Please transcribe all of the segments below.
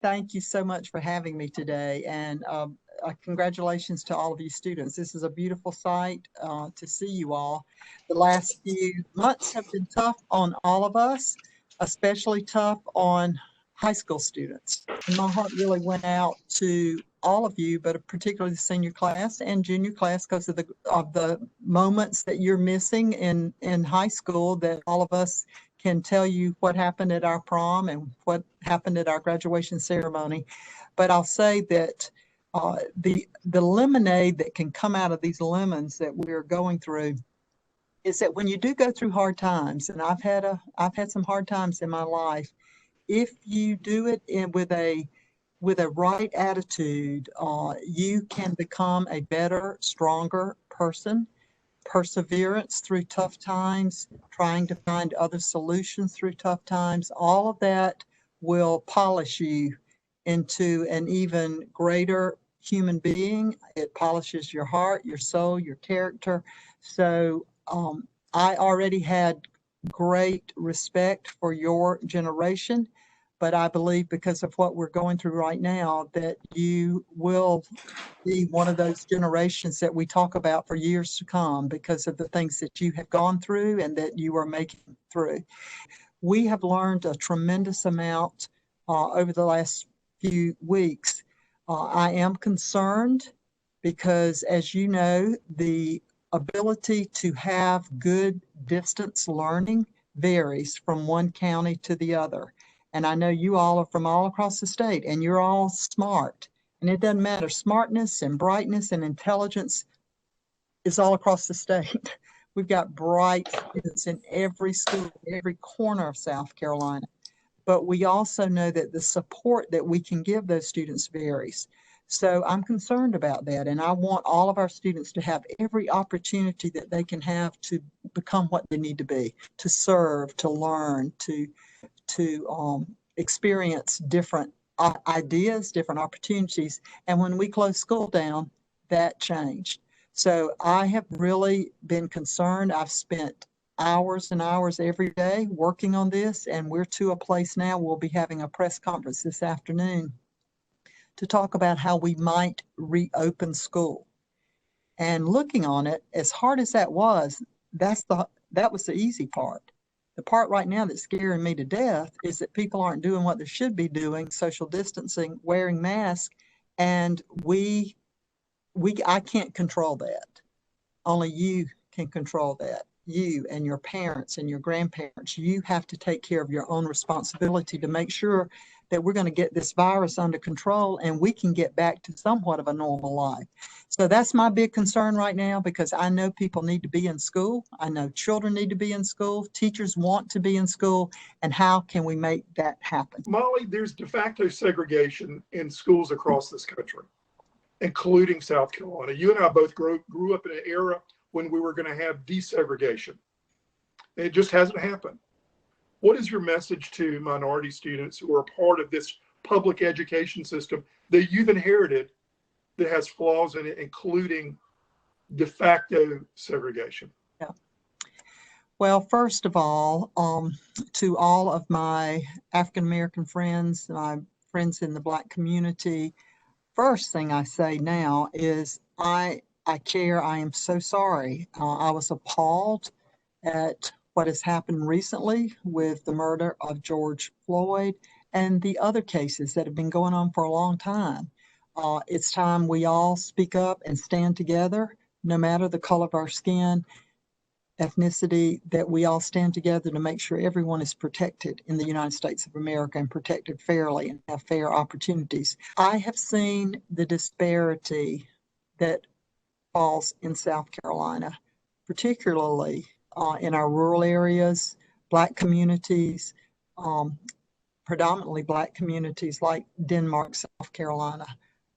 Thank you so much for having me today, and congratulations to all of you students. This is a beautiful sight to see you all. The last few months have been tough on all of us, especially tough on high school students. And my heart really went out to all of you, but particularly the senior class and junior class because of the moments that you're missing in high school that all of us can tell you what happened at our prom and what happened at our graduation ceremony. But I'll say that the lemonade that can come out of these lemons that we're going through is that when you do go through hard times, and I've had some hard times in my life, if you do it with a right attitude, you can become a better, stronger person. Perseverance through tough times, trying to find other solutions through tough times, all of that will polish you into an even greater human being. It polishes your heart, your soul, your character. So I already had great respect for your generation, but I believe because of what we're going through right now, that you will be one of those generations that we talk about for years to come because of the things that you have gone through and that you are making through. We have learned a tremendous amount over the last few weeks. I am concerned because, as you know, the ability to have good distance learning varies from one county to the other. And I know you all are from all across the state and you're all smart. And it doesn't matter, smartness and brightness and intelligence is all across the state. We've got bright students in every school, every corner of South Carolina. But we also know that the support that we can give those students varies. So I'm concerned about that. And I want all of our students to have every opportunity that they can have to become what they need to be, to serve, to learn, to experience different ideas, different opportunities. And when we closed school down, that changed. So I have really been concerned. I've spent hours and hours every day working on this, and we're to a place now we'll be having a press conference this afternoon to talk about how we might reopen school. And looking on it, as hard as that was, that was the easy part. The part right now that's scaring me to death is that people aren't doing what they should be doing, social distancing, wearing masks, and I can't control that. Only you can control that. You and your parents and your grandparents, you have to take care of your own responsibility to make sure that we're going to get this virus under control and we can get back to somewhat of a normal life. So that's my big concern right now because I know people need to be in school. I know children need to be in school. Teachers want to be in school. And how can we make that happen? Molly, there's de facto segregation in schools across this country, including South Carolina. You and I both grew up in an era when we were going to have desegregation. It just hasn't happened. What is your message to minority students who are a part of this public education system that you've inherited that has flaws in it, including de facto segregation? Yeah. Well, first of all, to all of my African American friends, my friends in the Black community, first thing I say now is I care. I am so sorry. I was appalled at what has happened recently with the murder of George Floyd and the other cases that have been going on for a long time. It's time we all speak up and stand together, no matter the color of our skin, ethnicity, that we all stand together to make sure everyone is protected in the United States of America and protected fairly and have fair opportunities. I have seen the disparity that falls in South Carolina, particularly in our rural areas, Black communities, predominantly Black communities like Denmark, South Carolina,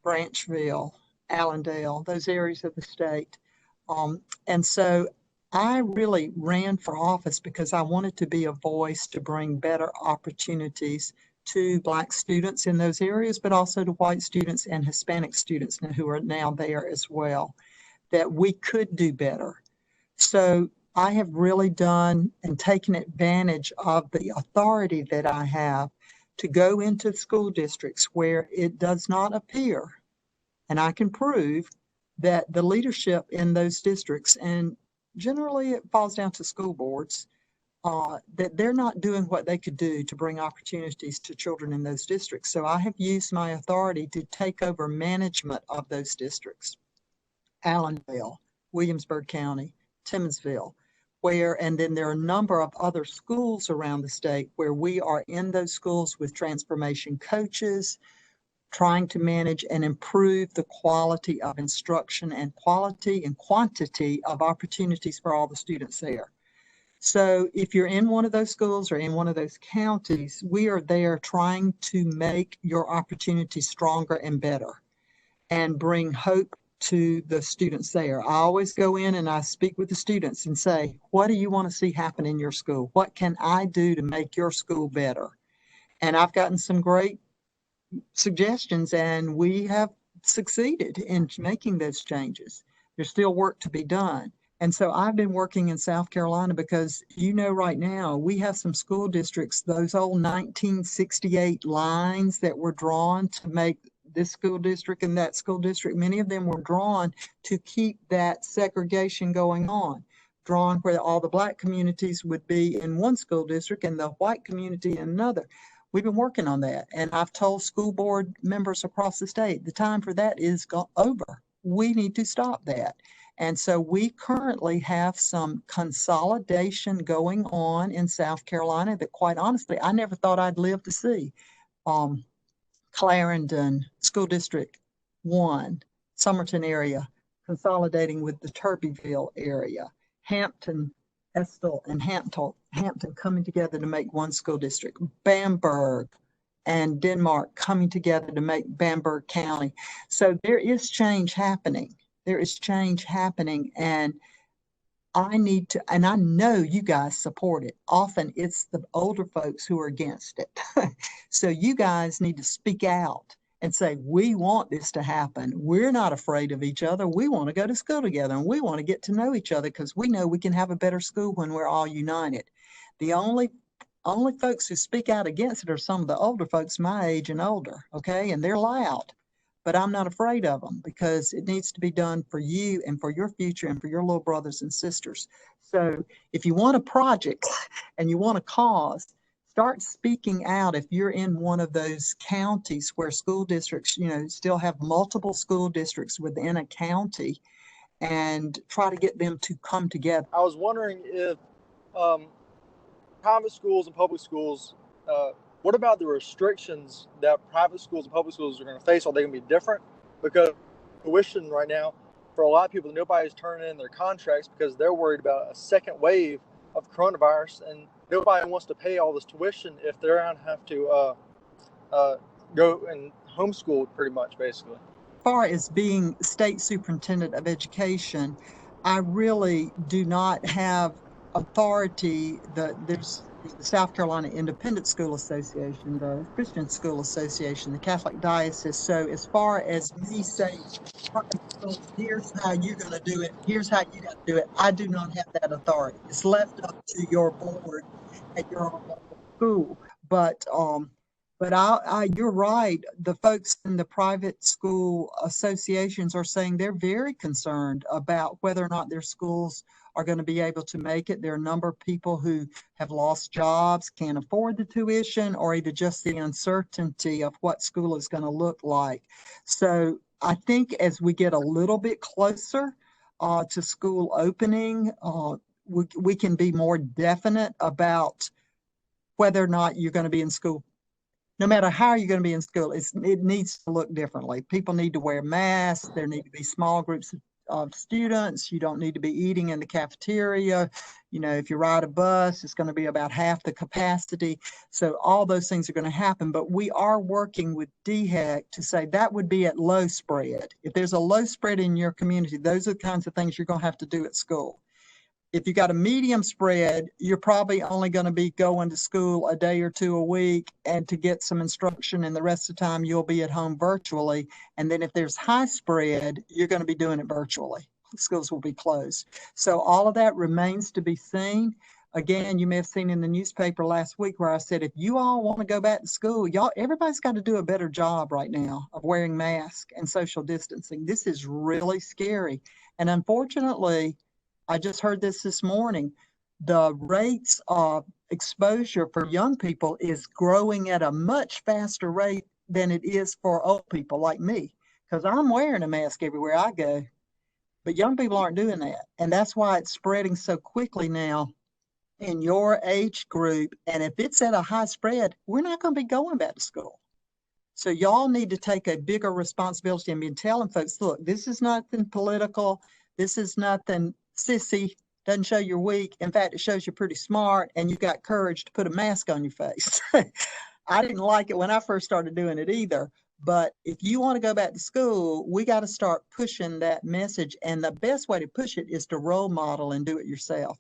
Branchville, Allendale, those areas of the state. And so I really ran for office because I wanted to be a voice to bring better opportunities to Black students in those areas, but also to white students and Hispanic students who are now there as well, that we could do better. So I have really done and taken advantage of the authority that I have to go into school districts where it does not appear, and I can prove that the leadership in those districts, and generally it falls down to school boards, that they're not doing what they could do to bring opportunities to children in those districts. So I have used my authority to take over management of those districts. Allendale, Williamsburg County, Timmonsville, and then there are a number of other schools around the state where we are in those schools with transformation coaches, trying to manage and improve the quality of instruction and quality and quantity of opportunities for all the students there. So if you're in one of those schools or in one of those counties, we are there trying to make your opportunities stronger and better and bring hope to the students there. I always go in and I speak with the students and say, what do you want to see happen in your school? What can I do to make your school better? And I've gotten some great suggestions, and we have succeeded in making those changes. There's still work to be done. And so I've been working in South Carolina because, right now we have some school districts, those old 1968 lines that were drawn to make this school district and that school district, many of them were drawn to keep that segregation going on, drawn where all the Black communities would be in one school district and the white community in another. We've been working on that, and I've told school board members across the state, the time for that is over. We need to stop that. And so we currently have some consolidation going on in South Carolina that, quite honestly, I never thought I'd live to see. Clarendon School District 1, Somerton area, consolidating with the Turbyville area, Hampton, Estill, and Hampton coming together to make one school district, Bamberg and Denmark coming together to make Bamberg County. So there is change happening. There is change happening, and I need to, and I know you guys support it. Often it's the older folks who are against it. So you guys need to speak out and say, we want this to happen. We're not afraid of each other. We want to go to school together, and we want to get to know each other because we know we can have a better school when we're all united. The only folks who speak out against it are some of the older folks my age and older, okay? And they're loud. But I'm not afraid of them because it needs to be done for you and for your future and for your little brothers and sisters. So if you want a project and you want a cause, start speaking out if you're in one of those counties where school districts, still have multiple school districts within a county, and try to get them to come together. I was wondering if private schools and public schools, what about the restrictions that private schools and public schools are going to face? Are they going to be different? Because tuition right now, for a lot of people, nobody's turning in their contracts because they're worried about a second wave of coronavirus, and nobody wants to pay all this tuition if they're going to have to go and homeschool pretty much, basically. As far as being state superintendent of education, I really do not have authority. There's the South Carolina Independent School Association, the Christian School Association, the Catholic Diocese. So as far as me saying, here's how you're going to do it, here's how you got to do it, I do not have that authority. It's left up to your board at your own school. But you're right. The folks in the private school associations are saying they're very concerned about whether or not their schools are going to be able to make it. There are a number of people who have lost jobs, can't afford the tuition, or either just the uncertainty of what school is going to look like. So I think as we get a little bit closer to school opening, we can be more definite about whether or not you're going to be in school. No matter how you're going to be in school, it needs to look differently. People need to wear masks. There need to be small groups of students. You don't need to be eating in the cafeteria. If you ride a bus, it's going to be about half the capacity. So all those things are going to happen. But we are working with DHEC to say that would be at low spread. If there's a low spread in your community, those are the kinds of things you're going to have to do at school. If you got a medium spread, you're probably only going to be going to school a day or two a week and to get some instruction, and the rest of the time you'll be at home virtually. And then if there's high spread, you're going to be doing it virtually. Schools will be closed. So all of that remains to be seen. again, you may have seen in the newspaper last week where I said, if you all want to go back to school, everybody's got to do a better job right now of wearing masks and social distancing. This is really scary. And unfortunately, I just heard this morning, the rates of exposure for young people is growing at a much faster rate than it is for old people like me, because I'm wearing a mask everywhere I go. But young people aren't doing that. And that's why it's spreading so quickly now in your age group. And if it's at a high spread, we're not going to be going back to school. So y'all need to take a bigger responsibility and be telling folks, look, this is nothing political. This is nothing sissy. Doesn't show you're weak. In fact, it shows you're pretty smart and you've got courage to put a mask on your face. I didn't like it when I first started doing it either. But if you want to go back to school, we got to start pushing that message. And the best way to push it is to role model and do it yourself.